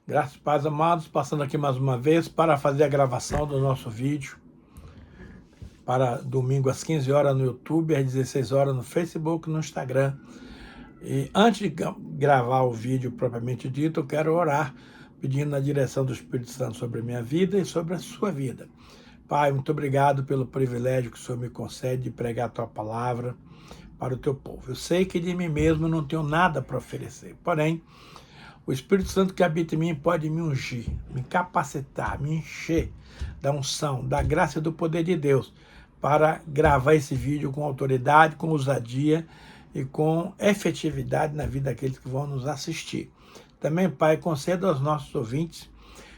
Graças e paz, amados, passando aqui mais uma vez para fazer a gravação do nosso vídeo para domingo às 15 horas no YouTube, às 16 horas no Facebook e no Instagram. E antes de gravar o vídeo propriamente dito, eu quero orar, pedindo a direção do Espírito Santo sobre a minha vida e sobre a sua vida. Pai, muito obrigado pelo privilégio que o Senhor me concede de pregar a Tua palavra para o Teu povo. Eu sei que de mim mesmo não tenho nada para oferecer, porém, o Espírito Santo que habita em mim pode me ungir, me capacitar, me encher da unção, da graça e do poder de Deus para gravar esse vídeo com autoridade, com ousadia e com efetividade na vida daqueles que vão nos assistir. Também, Pai, conceda aos nossos ouvintes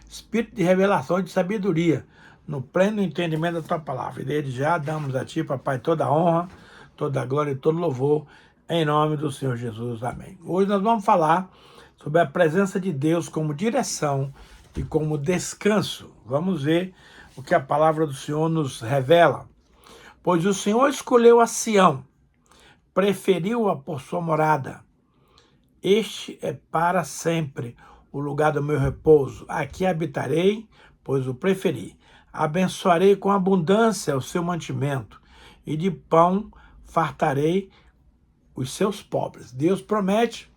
espírito de revelação e de sabedoria no pleno entendimento da Tua palavra. E desde já damos a Ti, Papai, toda a honra, toda a glória e todo louvor, em nome do Senhor Jesus. Amém. Hoje nós vamos falar sobre a presença de Deus como direção e como descanso. Vamos ver o que a palavra do Senhor nos revela. Pois o Senhor escolheu a Sião, preferiu-a por sua morada. Este é para sempre o lugar do meu repouso. Aqui habitarei, pois o preferi. Abençoarei com abundância o seu mantimento, e de pão fartarei os seus pobres. Deus promete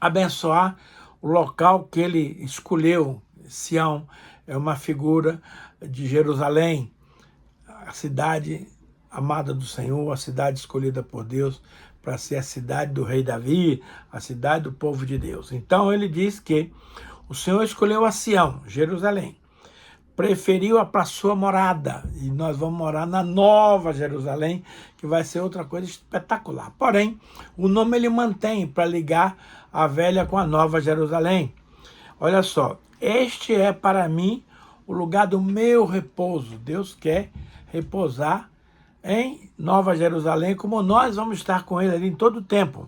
abençoar o local que ele escolheu. Sião é uma figura de Jerusalém, a cidade amada do Senhor, a cidade escolhida por Deus para ser a cidade do rei Davi, a cidade do povo de Deus. Então ele diz que o Senhor escolheu a Sião, Jerusalém, preferiu-a para sua morada, e nós vamos morar na Nova Jerusalém, que vai ser outra coisa espetacular. Porém, o nome ele mantém para ligar a velha com a Nova Jerusalém. Olha só, este é para mim o lugar do meu repouso. Deus quer repousar em Nova Jerusalém, como nós vamos estar com ele ali em todo o tempo.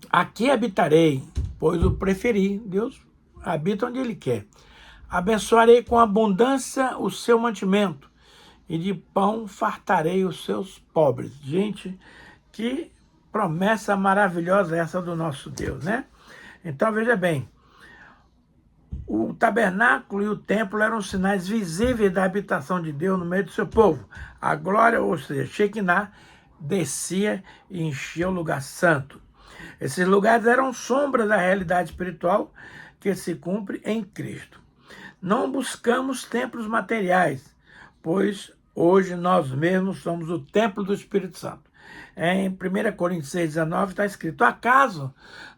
Aqui habitarei, pois o preferi. Deus habita onde ele quer. Abençoarei com abundância o seu mantimento, e de pão fartarei os seus pobres. Gente, que promessa maravilhosa essa do nosso Deus, né? Então, veja bem, o tabernáculo e o templo eram sinais visíveis da habitação de Deus no meio do seu povo. A glória, ou seja, Shekinah, descia e enchia o lugar santo. Esses lugares eram sombras da realidade espiritual que se cumpre em Cristo. Não buscamos templos materiais, pois hoje nós mesmos somos o templo do Espírito Santo. Em 1 Coríntios 6,19 está escrito: acaso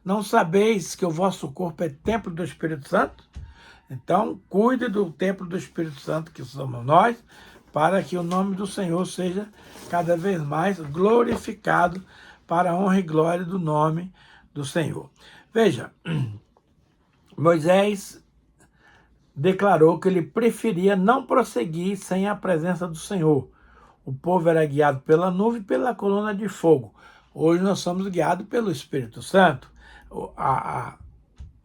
não sabeis que o vosso corpo é templo do Espírito Santo? Então, cuide do templo do Espírito Santo, que somos nós, para que o nome do Senhor seja cada vez mais glorificado para a honra e glória do nome do Senhor. Veja, Moisés declarou que ele preferia não prosseguir sem a presença do Senhor. O povo era guiado pela nuvem e pela coluna de fogo. Hoje nós somos guiados pelo Espírito Santo.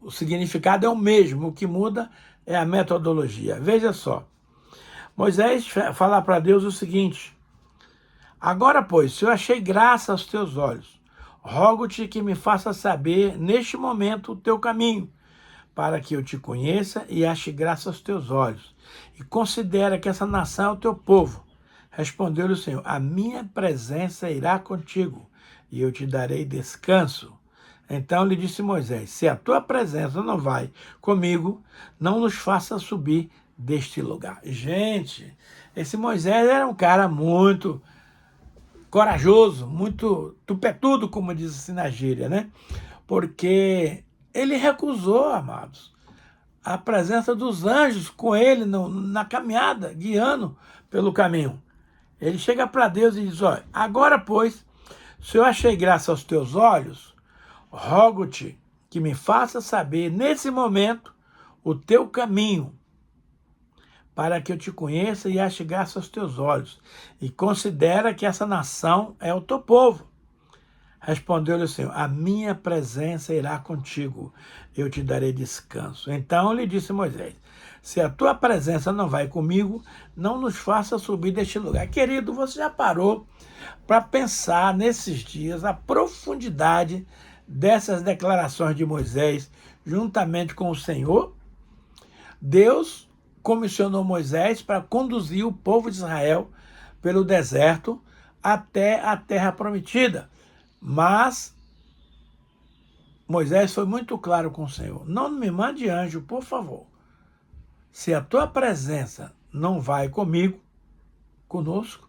O significado é o mesmo, o que muda é a metodologia. Veja só, Moisés fala para Deus o seguinte: agora, pois, se eu achei graça aos teus olhos, rogo-te que me faça saber neste momento o teu caminho, para que eu te conheça e ache graça aos teus olhos, e considera que essa nação é o teu povo. Respondeu-lhe o Senhor: a minha presença irá contigo, e eu te darei descanso. Então lhe disse Moisés: se a tua presença não vai comigo, não nos faça subir deste lugar. Gente, esse Moisés era um cara muito corajoso, muito tupetudo, como diz assim na gíria, né? Porque ele recusou, amados, a presença dos anjos com ele na caminhada, guiando pelo caminho. Ele chega para Deus e diz: olha, agora, pois, se eu achei graça aos teus olhos, rogo-te que me faça saber nesse momento o teu caminho, para que eu te conheça e ache graça aos teus olhos, e considera que essa nação é o teu povo. Respondeu-lhe o Senhor: a minha presença irá contigo, eu te darei descanso. Então lhe disse Moisés: se a tua presença não vai comigo, não nos faça subir deste lugar. Querido, você já parou para pensar nesses dias a profundidade dessas declarações de Moisés, juntamente com o Senhor, Deus comissionou Moisés para conduzir o povo de Israel pelo deserto até a terra prometida. Mas Moisés foi muito claro com o Senhor: não me mande anjo, por favor. Se a tua presença não vai conosco,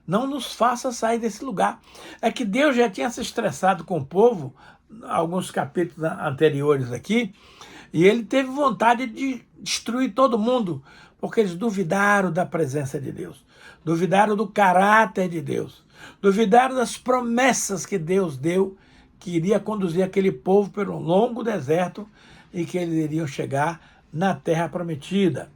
não nos faça sair desse lugar. É que Deus já tinha se estressado com o povo, alguns capítulos anteriores aqui, e ele teve vontade de destruir todo mundo, porque eles duvidaram da presença de Deus, duvidaram do caráter de Deus, duvidaram das promessas que Deus deu, que iria conduzir aquele povo pelo longo deserto e que eles iriam chegar na terra prometida.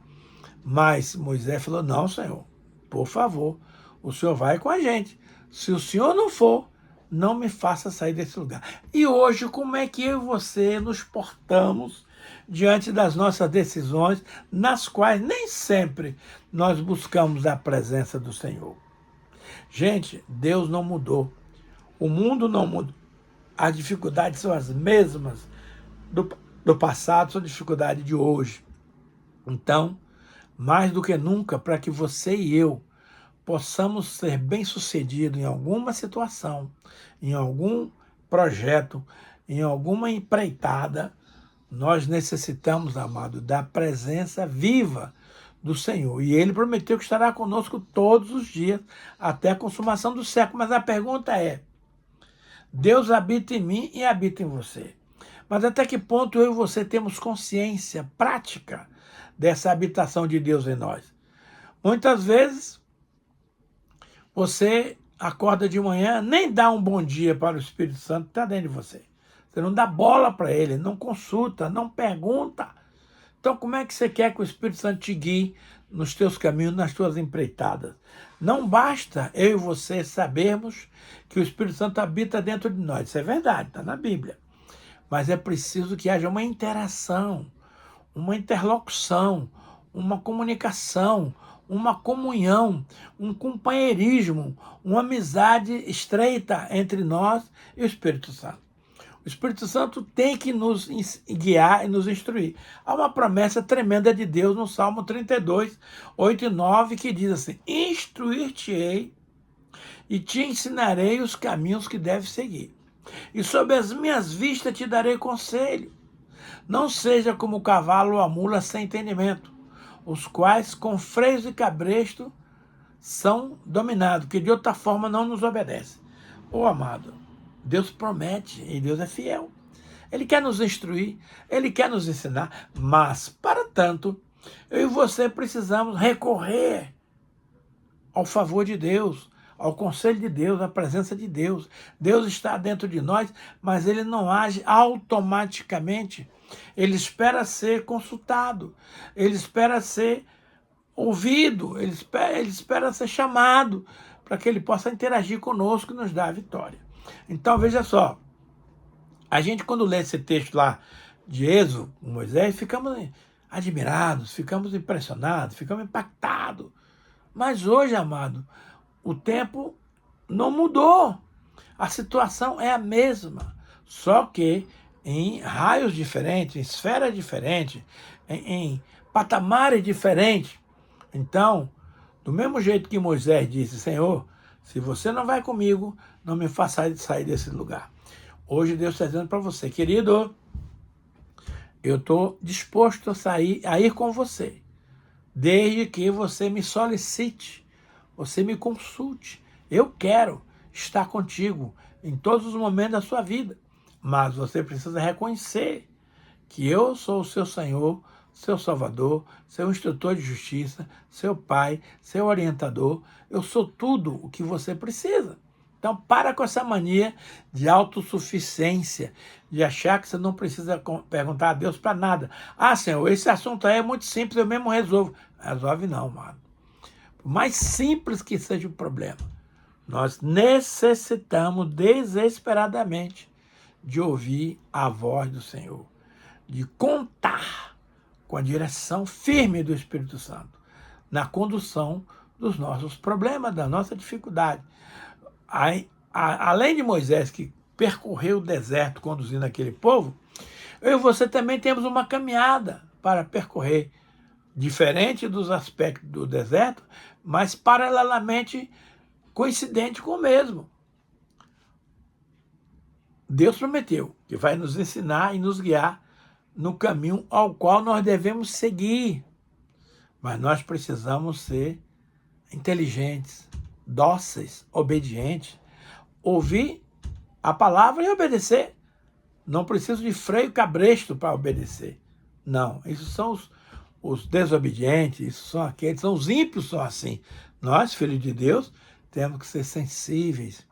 Mas Moisés falou: não, Senhor, por favor, o Senhor vai com a gente. Se o Senhor não for, não me faça sair desse lugar. E hoje, como é que eu e você nos portamos diante das nossas decisões, nas quais nem sempre nós buscamos a presença do Senhor? Gente, Deus não mudou. O mundo não mudou. As dificuldades são as mesmas do passado, são dificuldades de hoje. Então, mais do que nunca, para que você e eu possamos ser bem-sucedidos em alguma situação, em algum projeto, em alguma empreitada, nós necessitamos, amado, da presença viva do Senhor. E Ele prometeu que estará conosco todos os dias, até a consumação do século. Mas a pergunta é: Deus habita em mim e habita em você. Mas até que ponto eu e você temos consciência prática dessa habitação de Deus em nós? Muitas vezes, você acorda de manhã, nem dá um bom dia para o Espírito Santo que está dentro de você. Você não dá bola para ele, não consulta, não pergunta. Então, como é que você quer que o Espírito Santo te guie nos teus caminhos, nas tuas empreitadas? Não basta eu e você sabermos que o Espírito Santo habita dentro de nós. Isso é verdade, está na Bíblia. Mas é preciso que haja uma interação, uma interlocução, uma comunicação, uma comunhão, um companheirismo, uma amizade estreita entre nós e o Espírito Santo. O Espírito Santo tem que nos guiar e nos instruir. Há uma promessa tremenda de Deus no Salmo 32, 8 e 9, que diz assim: instruir-te-ei e te ensinarei os caminhos que deves seguir. E sob as minhas vistas te darei conselho. Não seja como o cavalo ou a mula sem entendimento, os quais com freios e cabresto são dominados, que de outra forma não nos obedecem. Ô amado, Deus promete e Deus é fiel. Ele quer nos instruir, Ele quer nos ensinar, mas, para tanto, eu e você precisamos recorrer ao favor de Deus, ao conselho de Deus, à presença de Deus. Deus está dentro de nós, mas Ele não age automaticamente. Ele espera ser consultado, Ele espera ser ouvido, Ele espera ser chamado para que Ele possa interagir conosco e nos dar a vitória. Então, veja só, a gente quando lê esse texto lá de Êxodo, Moisés, ficamos admirados, ficamos impressionados, ficamos impactados. Mas hoje, amado, o tempo não mudou. A situação é a mesma, só que em raios diferentes, em esferas diferentes, em patamares diferentes. Então, do mesmo jeito que Moisés disse: Senhor, se você não vai comigo, não me faça sair desse lugar. Hoje Deus está dizendo para você: querido, eu estou disposto a ir com você, desde que você me solicite, você me consulte. Eu quero estar contigo em todos os momentos da sua vida, mas você precisa reconhecer que eu sou o seu Senhor, seu Salvador, seu instrutor de justiça, seu Pai, seu orientador. Eu sou tudo o que você precisa. Então, para com essa mania de autossuficiência, de achar que você não precisa perguntar a Deus para nada. Ah, Senhor, esse assunto aí é muito simples, eu mesmo resolvo. Resolve não, mano. Por mais simples que seja o problema, nós necessitamos desesperadamente de ouvir a voz do Senhor, de contar com a direção firme do Espírito Santo na condução dos nossos problemas, da nossa dificuldade. Além de Moisés, que percorrer o deserto conduzindo aquele povo, eu e você também temos uma caminhada para percorrer, diferente dos aspectos do deserto, mas paralelamente coincidente com o mesmo. Deus prometeu que vai nos ensinar e nos guiar no caminho ao qual nós devemos seguir. Mas nós precisamos ser inteligentes, dóceis, obedientes, ouvir a palavra e obedecer. Não preciso de freio cabresto para obedecer. Não, isso são os desobedientes, isso são aqueles, são os ímpios, são assim. Nós, filhos de Deus, temos que ser sensíveis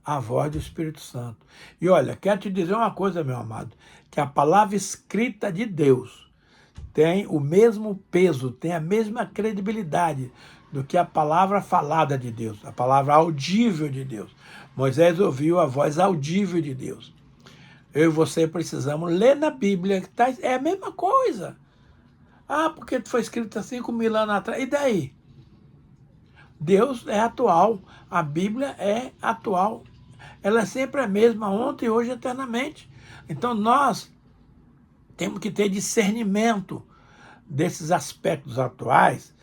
à voz do Espírito Santo. E olha, quero te dizer uma coisa, meu amado, que a palavra escrita de Deus tem o mesmo peso, tem a mesma credibilidade do que a palavra falada de Deus, a palavra audível de Deus. Moisés ouviu a voz audível de Deus. Eu e você precisamos ler na Bíblia, é a mesma coisa. Ah, porque foi escrito há 5.000 anos atrás. E daí? Deus é atual, a Bíblia é atual. Ela é sempre a mesma, ontem, hoje, eternamente. Então nós temos que ter discernimento desses aspectos atuais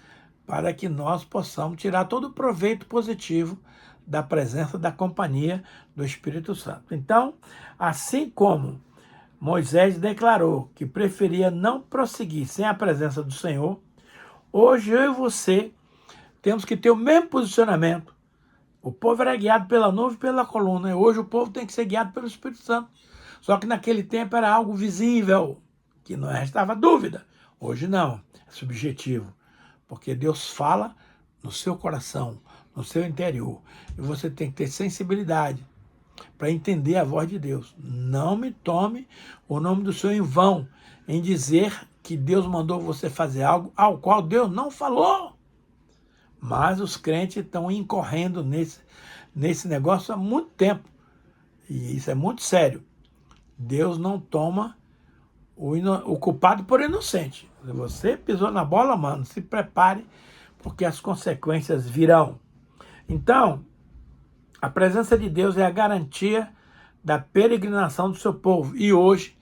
para que nós possamos tirar todo o proveito positivo da presença, da companhia do Espírito Santo. Então, assim como Moisés declarou que preferia não prosseguir sem a presença do Senhor, hoje eu e você temos que ter o mesmo posicionamento. O povo era guiado pela nuvem e pela coluna, e hoje o povo tem que ser guiado pelo Espírito Santo. Só que naquele tempo era algo visível, que não restava dúvida. Hoje não, é subjetivo, porque Deus fala no seu coração, no seu interior, e você tem que ter sensibilidade para entender a voz de Deus. Não me tome o nome do Senhor em vão, em dizer que Deus mandou você fazer algo ao qual Deus não falou. Mas os crentes estão incorrendo nesse negócio há muito tempo, e isso é muito sério. Deus não toma o culpado por inocente. Se você pisou na bola, mano, se prepare, porque as consequências virão. Então, a presença de Deus é a garantia da peregrinação do seu povo. E hoje,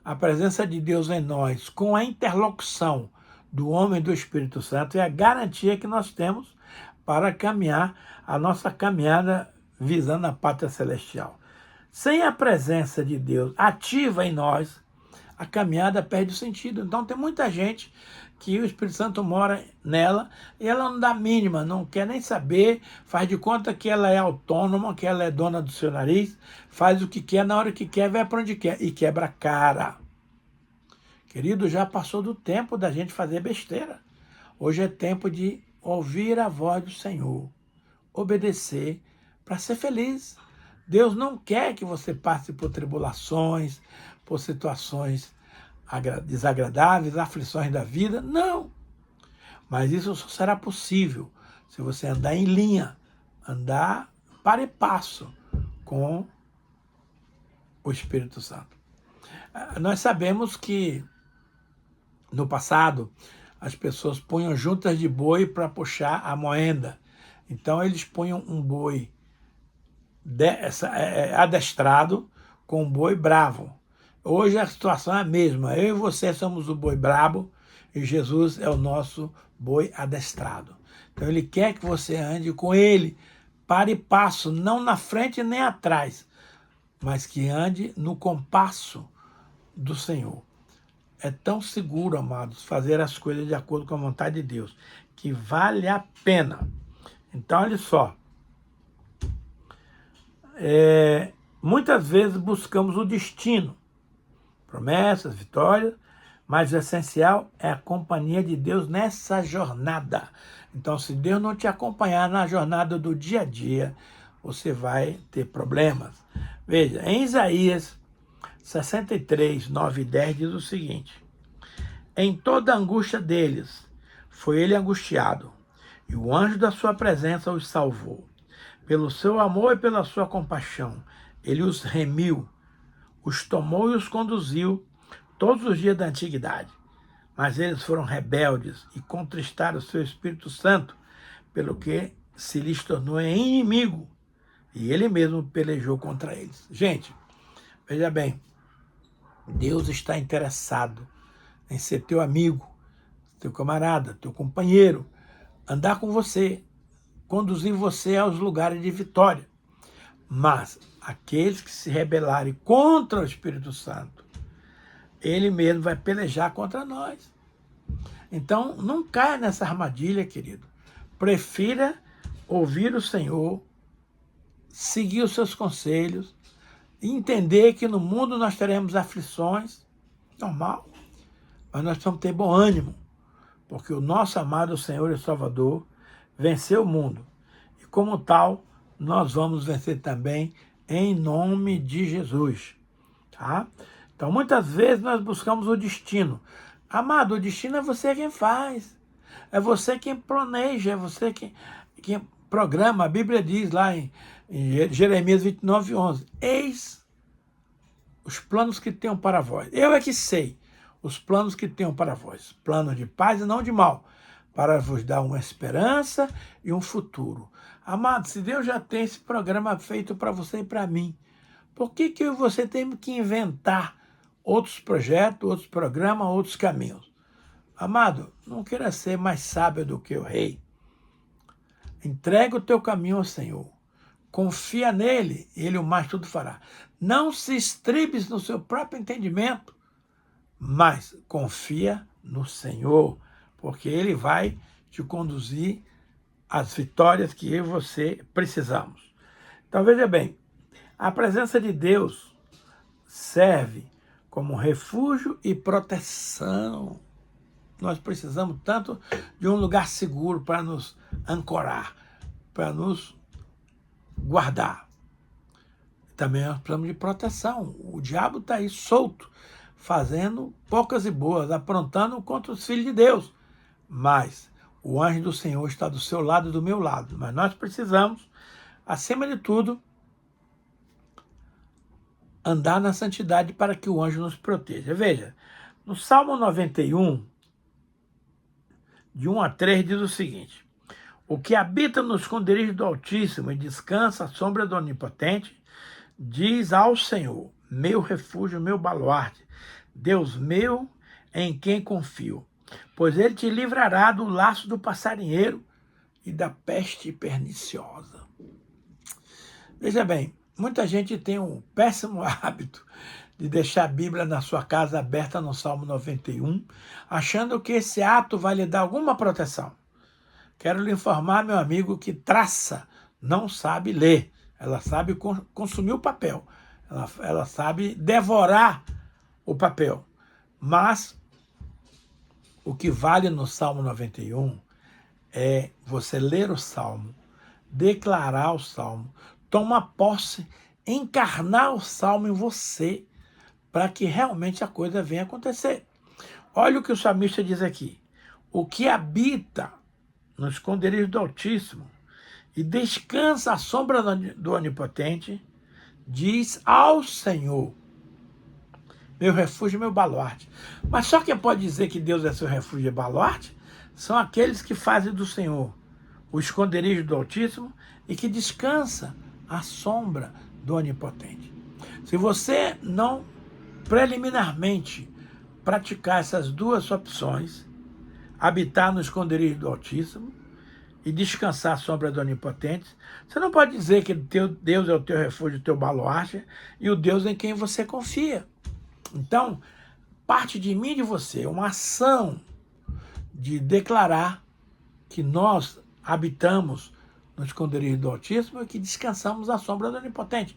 a presença de Deus em nós, com a interlocução do homem e do Espírito Santo, é a garantia que nós temos para caminhar a nossa caminhada visando a pátria celestial. Sem a presença de Deus ativa em nós, a caminhada perde o sentido. Então tem muita gente que o Espírito Santo mora nela e ela não dá mínima, não quer nem saber, faz de conta que ela é autônoma, que ela é dona do seu nariz, faz o que quer, na hora que quer, vai para onde quer e quebra a cara. Querido, já passou do tempo da gente fazer besteira. Hoje é tempo de ouvir a voz do Senhor, obedecer para ser feliz. Deus não quer que você passe por tribulações, por situações desagradáveis, aflições da vida, não. Mas isso só será possível se você andar em linha, andar para e passo com o Espírito Santo. Nós sabemos que no passado as pessoas punham juntas de boi para puxar a moenda. Então eles punham um boi adestrado com um boi bravo. Hoje a situação é a mesma. Eu e você somos o boi brabo e Jesus é o nosso boi adestrado. Então ele quer que você ande com ele, para e passo, não na frente nem atrás, mas que ande no compasso do Senhor. É tão seguro, amados, fazer as coisas de acordo com a vontade de Deus, que vale a pena. Então, olha só. Muitas vezes buscamos o destino, promessas, vitórias, mas o essencial é a companhia de Deus nessa jornada. Então, se Deus não te acompanhar na jornada do dia a dia, você vai ter problemas. Veja, em Isaías 63, 9 e 10 diz o seguinte: em toda a angústia deles foi ele angustiado, e o anjo da sua presença os salvou. Pelo seu amor e pela sua compaixão, ele os remiu, os tomou e os conduziu todos os dias da antiguidade. Mas eles foram rebeldes e contristaram o seu Espírito Santo, pelo que se lhes tornou inimigo. E ele mesmo pelejou contra eles. Gente, veja bem, Deus está interessado em ser teu amigo, teu camarada, teu companheiro, andar com você, conduzir você aos lugares de vitória. Mas aqueles que se rebelarem contra o Espírito Santo, ele mesmo vai pelejar contra nós. Então, não caia nessa armadilha, querido. Prefira ouvir o Senhor, seguir os seus conselhos, e entender que no mundo nós teremos aflições, normal, mas nós precisamos ter bom ânimo, porque o nosso amado Senhor e Salvador venceu o mundo. E como tal, nós vamos vencer também em nome de Jesus. Tá? Então, muitas vezes nós buscamos o destino. Amado, o destino é você quem faz. É você quem planeja, é você quem programa. A Bíblia diz lá em Jeremias 29:11, eis os planos que tenho para vós. Eu é que sei os planos que tenho para vós. Planos de paz e não de mal, para vos dar uma esperança e um futuro. Amado, se Deus já tem esse programa feito para você e para mim, por que que você tem que inventar outros projetos, outros programas, outros caminhos? Amado, não queira ser mais sábio do que o rei. Entrega o teu caminho ao Senhor. Confia nele, ele o mais tudo fará. Não se estribes no seu próprio entendimento, mas confia no Senhor, porque ele vai te conduzir às vitórias que eu e você precisamos. Então, veja bem, a presença de Deus serve como refúgio e proteção. Nós precisamos tanto de um lugar seguro para nos ancorar, para nos guardar. Também nós precisamos de proteção. O diabo está aí solto, fazendo poucas e boas, aprontando contra os filhos de Deus. Mas o anjo do Senhor está do seu lado e do meu lado. Mas nós precisamos, acima de tudo, andar na santidade para que o anjo nos proteja. Veja, no Salmo 91, de 1 a 3, diz o seguinte: o que habita no esconderijo do Altíssimo e descansa à sombra do Onipotente, diz ao Senhor, meu refúgio, meu baluarte, Deus meu, em quem confio. Pois ele te livrará do laço do passarinheiro e da peste perniciosa. Veja bem, muita gente tem um péssimo hábito de deixar a Bíblia na sua casa aberta no Salmo 91, achando que esse ato vai lhe dar alguma proteção. Quero lhe informar, meu amigo, que traça não sabe ler. Ela sabe consumir o papel. Ela sabe devorar o papel. Mas o que vale no Salmo 91 é você ler o Salmo, declarar o Salmo, tomar posse, encarnar o Salmo em você, para que realmente a coisa venha acontecer. Olha o que o salmista diz aqui. O que habita no esconderijo do Altíssimo e descansa à sombra do Onipotente, diz ao Senhor, meu refúgio e meu baluarte. Mas só quem pode dizer que Deus é seu refúgio e baluarte são aqueles que fazem do Senhor o esconderijo do Altíssimo e que descansa à sombra do Onipotente. Se você não preliminarmente praticar essas duas opções, habitar no esconderijo do Altíssimo e descansar à sombra do Onipotente, você não pode dizer que Deus é o teu refúgio, o teu baluarte e o Deus em quem você confia. Então, parte de mim e de você uma ação de declarar que nós habitamos no esconderijo do Altíssimo e que descansamos à sombra do Onipotente.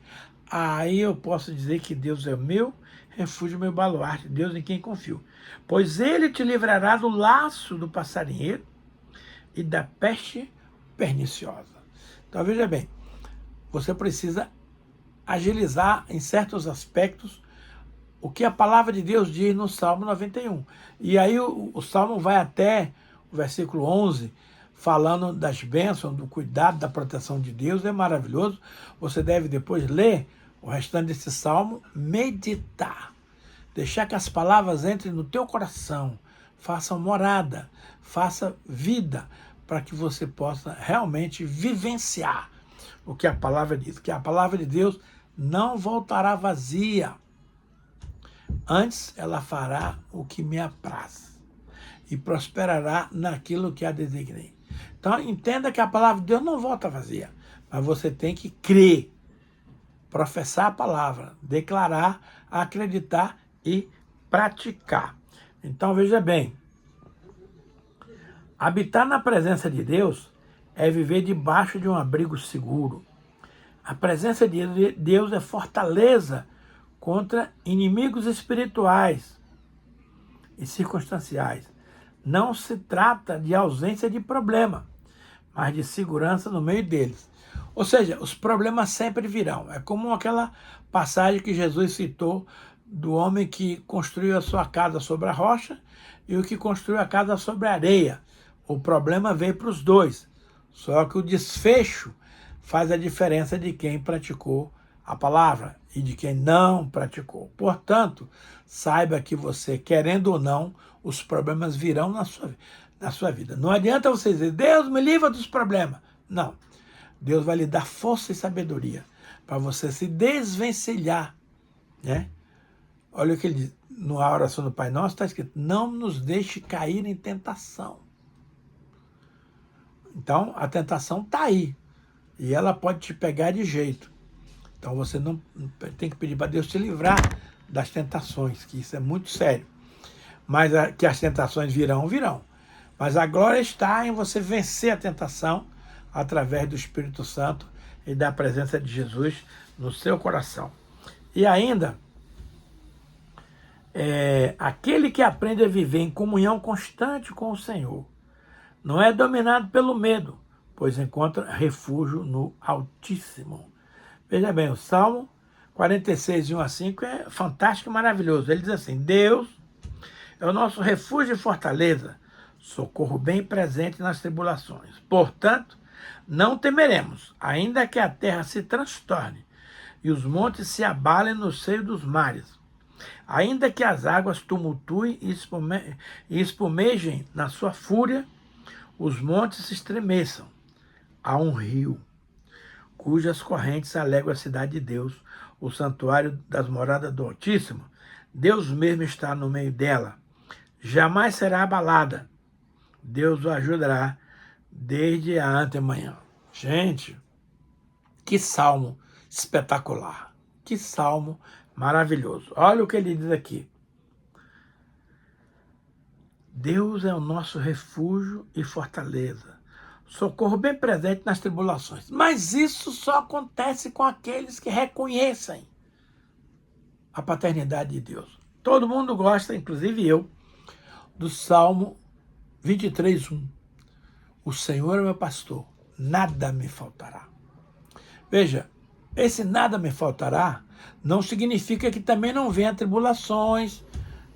Aí eu posso dizer que Deus é o meu refúgio, meu baluarte, Deus em quem confio. Pois ele te livrará do laço do passarinheiro e da peste perniciosa. Então, veja bem, você precisa agilizar em certos aspectos o que a palavra de Deus diz no Salmo 91. E aí o Salmo vai até o versículo 11, falando das bênçãos, do cuidado, da proteção de Deus. É maravilhoso. Você deve depois ler o restante desse Salmo, meditar. Deixar que as palavras entrem no teu coração, façam morada, faça vida, para que você possa realmente vivenciar o que a palavra diz, que a palavra de Deus não voltará vazia. Antes ela fará o que me apraz e prosperará naquilo que a designei. Então entenda que a palavra de Deus não volta vazia, mas você tem que crer, professar a palavra, declarar, acreditar e praticar. Então veja bem, habitar na presença de Deus é viver debaixo de um abrigo seguro. A presença de Deus é fortaleza contra inimigos espirituais e circunstanciais. Não se trata de ausência de problema, mas de segurança no meio deles. Ou seja, os problemas sempre virão. É como aquela passagem que Jesus citou do homem que construiu a sua casa sobre a rocha e o que construiu a casa sobre a areia. O problema veio para os dois, só que o desfecho faz a diferença de quem praticou a palavra e de quem não praticou. Portanto, saiba que você, querendo ou não, os problemas virão na sua vida. Não adianta você dizer, Deus me livra dos problemas. Não. Deus vai lhe dar força e sabedoria para você se desvencilhar, né? Olha o que ele diz, na oração do Pai Nosso está escrito, não nos deixe cair em tentação. Então, a tentação está aí. E ela pode te pegar de jeito. Então, você não tem que pedir para Deus te livrar das tentações, que isso é muito sério. Mas que as tentações virão, virão. Mas a glória está em você vencer a tentação através do Espírito Santo e da presença de Jesus no seu coração. E ainda, aquele que aprende a viver em comunhão constante com o Senhor não é dominado pelo medo, pois encontra refúgio no Altíssimo. Veja bem, o Salmo 46, 1 a 5 é fantástico e maravilhoso. Ele diz assim, Deus é o nosso refúgio e fortaleza, socorro bem presente nas tribulações. Portanto, não temeremos, ainda que a terra se transtorne e os montes se abalem no seio dos mares. Ainda que as águas tumultuem e espumejem na sua fúria, os montes se estremeçam. Há um rio, cujas correntes alegram a cidade de Deus, o santuário das moradas do Altíssimo. Deus mesmo está no meio dela. Jamais será abalada. Deus o ajudará desde a antemanhã. Gente, que salmo espetacular. Que salmo maravilhoso. Olha o que ele diz aqui. Deus é o nosso refúgio e fortaleza, socorro bem presente nas tribulações. Mas isso só acontece com aqueles que reconhecem a paternidade de Deus. Todo mundo gosta, inclusive eu, do Salmo 23, 1. O Senhor é meu pastor, nada me faltará. Veja, esse nada me faltará não significa que também não venha tribulações,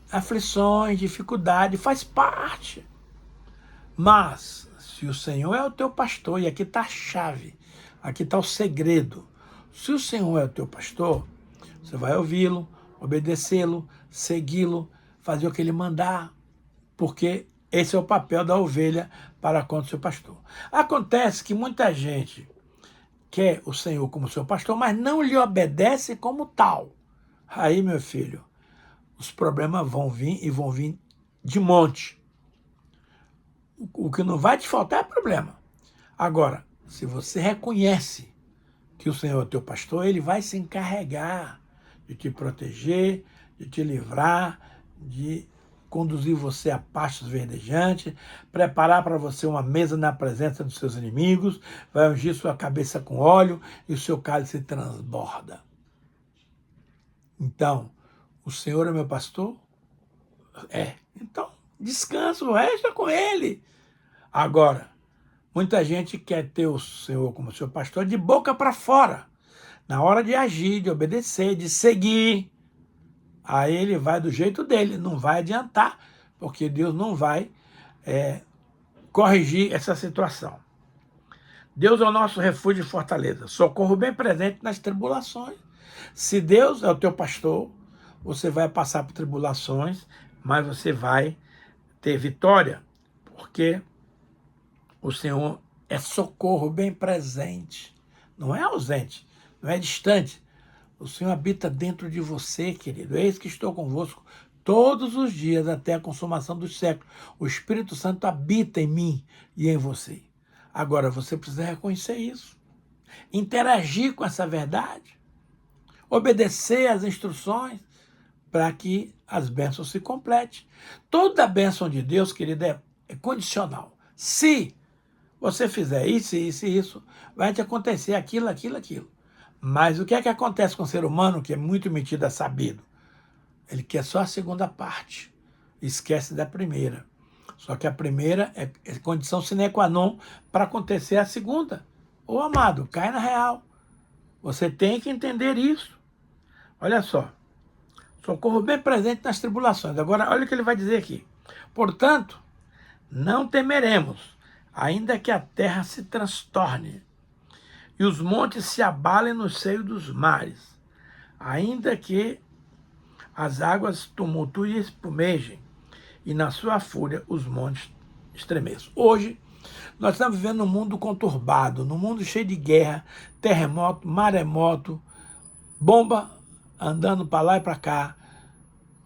aflições, dificuldade, faz parte. Mas, se o Senhor é o teu pastor, e aqui está a chave, aqui está o segredo. Se o Senhor é o teu pastor, você vai ouvi-lo, obedecê-lo, segui-lo, fazer o que ele mandar, porque esse é o papel da ovelha para com o seu pastor. Acontece que muita gente quer o Senhor como seu pastor, mas não lhe obedece como tal. Aí, meu filho, os problemas vão vir e vão vir de monte. O que não vai te faltar é problema. Agora, se você reconhece que o Senhor é teu pastor, ele vai se encarregar de te proteger, de te livrar, de conduzir você a pastos verdejantes, preparar para você uma mesa na presença dos seus inimigos, vai ungir sua cabeça com óleo e o seu cálice transborda. Então, o Senhor é meu pastor? Então, descansa, o resto é com ele. Agora, muita gente quer ter o Senhor como seu pastor de boca para fora. Na hora de agir, de obedecer, de seguir, aí ele vai do jeito dele, não vai adiantar, porque Deus não vai corrigir essa situação. Deus é o nosso refúgio e fortaleza, socorro bem presente nas tribulações. Se Deus é o teu pastor, você vai passar por tribulações, mas você vai ter vitória, porque o Senhor é socorro bem presente não é ausente, não é distante. O Senhor habita dentro de você, querido. Eis que estou convosco todos os dias até a consumação dos séculos. O Espírito Santo habita em mim e em você. Agora, você precisa reconhecer isso, interagir com essa verdade, obedecer às instruções para que as bênçãos se completem. Toda a bênção de Deus, querida, é condicional. Se você fizer isso, isso e isso, vai te acontecer aquilo, aquilo, aquilo. Mas o que é que acontece com o ser humano que é muito metido a sabido? Ele quer só a segunda parte, esquece da primeira. Só que a primeira é condição sine qua non para acontecer a segunda. Ô amado, cai na real. Você tem que entender isso. Olha só. Socorro bem presente nas tribulações. Agora, olha o que ele vai dizer aqui. Portanto, não temeremos, ainda que a terra se transtorne e os montes se abalem no seio dos mares, ainda que as águas tumultuem e espumejem, e na sua fúria os montes estremeçam. Hoje, nós estamos vivendo num mundo conturbado, num mundo cheio de guerra, terremoto, maremoto, bomba andando para lá e para cá.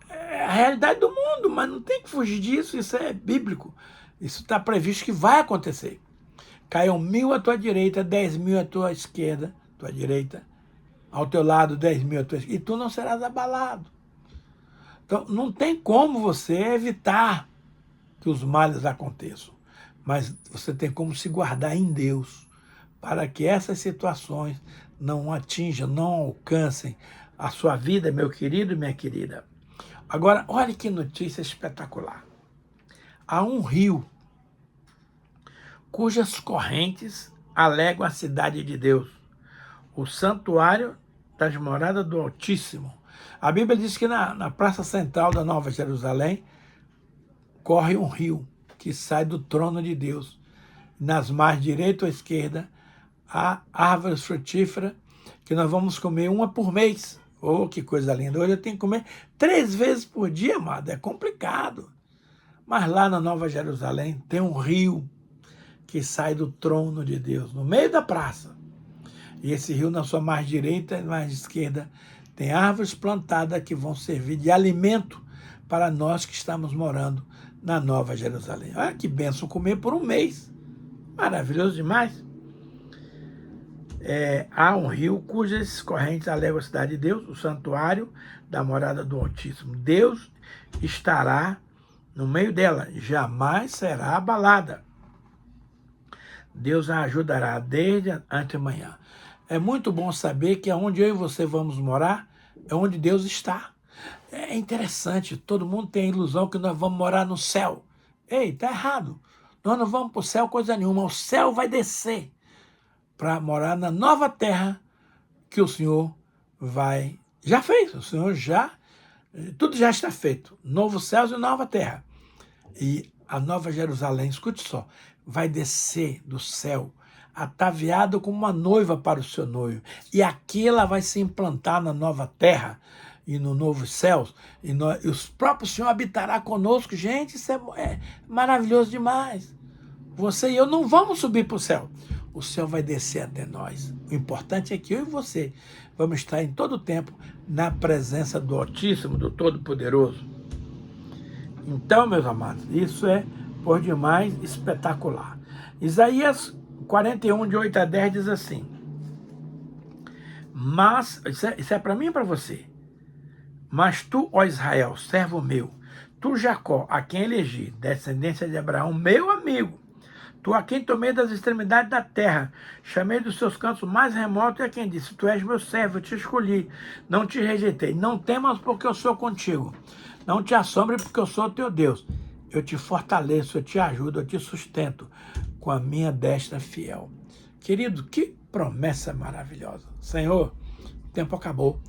É a realidade do mundo, mas não tem que fugir disso, isso é bíblico. Isso está previsto que vai acontecer. Caiam 1.000 à tua direita, 10.000 à tua esquerda, tua direita, ao teu lado 10.000 à tua esquerda, e tu não serás abalado. Então, não tem como você evitar que os males aconteçam, mas você tem como se guardar em Deus, para que essas situações não atinjam, não alcancem a sua vida, meu querido e minha querida. Agora, olha que notícia espetacular. Há um rio cujas correntes alegam a cidade de Deus, o santuário das moradas do Altíssimo. A Bíblia diz que na praça central da Nova Jerusalém corre um rio que sai do trono de Deus. Nas margens direita ou esquerda há árvores frutíferas que nós vamos comer uma por mês. Oh, que coisa linda! Hoje eu tenho que comer 3 vezes por dia, amado. É complicado. Mas lá na Nova Jerusalém tem um rio que sai do trono de Deus, no meio da praça. E esse rio, na sua margem direita e margem esquerda, tem árvores plantadas que vão servir de alimento para nós que estamos morando na Nova Jerusalém. Olha que bênção comer por um mês. Maravilhoso demais. Há um rio cujas correntes alegam a cidade de Deus, o santuário da morada do Altíssimo. Deus estará no meio dela, jamais será abalada. Deus a ajudará desde antemanhã. É muito bom saber que onde eu e você vamos morar é onde Deus está. É interessante, todo mundo tem a ilusão que nós vamos morar no céu. Ei, está errado. Nós não vamos para o céu coisa nenhuma. O céu vai descer para morar na nova terra que o Senhor já fez. O Senhor tudo já está feito. Novos céus e nova terra. E a Nova Jerusalém, escute só, vai descer do céu, ataviada como uma noiva para o seu noivo. E aqui ela vai se implantar na nova terra e no novos céus. E o próprio Senhor habitará conosco. Gente, isso é maravilhoso demais. Você e eu não vamos subir para o céu. O céu vai descer até nós. O importante é que eu e você vamos estar em todo o tempo na presença do Altíssimo, do Todo-Poderoso. Então, meus amados, isso é por demais espetacular. Isaías 41, de 8 a 10, diz assim: mas, isso é para mim e para você. Mas tu, ó Israel, servo meu, tu, Jacó, a quem elegi, descendência de Abraão, meu amigo, tu a quem tomei das extremidades da terra, chamei dos seus cantos mais remotos, e a quem disse: tu és meu servo, eu te escolhi, não te rejeitei. Não temas, porque eu sou contigo. Não te assombre, porque eu sou teu Deus. Eu te fortaleço, eu te ajudo, eu te sustento com a minha destra fiel. Querido, que promessa maravilhosa. Senhor, o tempo acabou,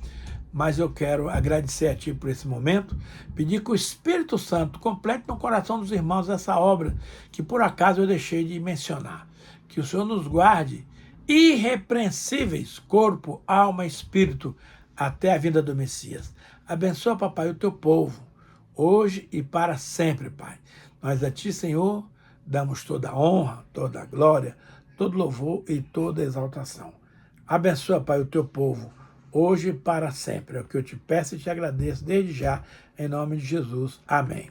mas eu quero agradecer a Ti por esse momento, pedir que o Espírito Santo complete no coração dos irmãos essa obra que por acaso eu deixei de mencionar. Que o Senhor nos guarde irrepreensíveis, corpo, alma e espírito, até a vinda do Messias. Abençoa, papai, o teu povo, hoje e para sempre, Pai. Nós a Ti, Senhor, damos toda a honra, toda a glória, todo louvor e toda a exaltação. Abençoa, Pai, o teu povo, hoje e para sempre. É o que eu te peço e te agradeço desde já, em nome de Jesus. Amém.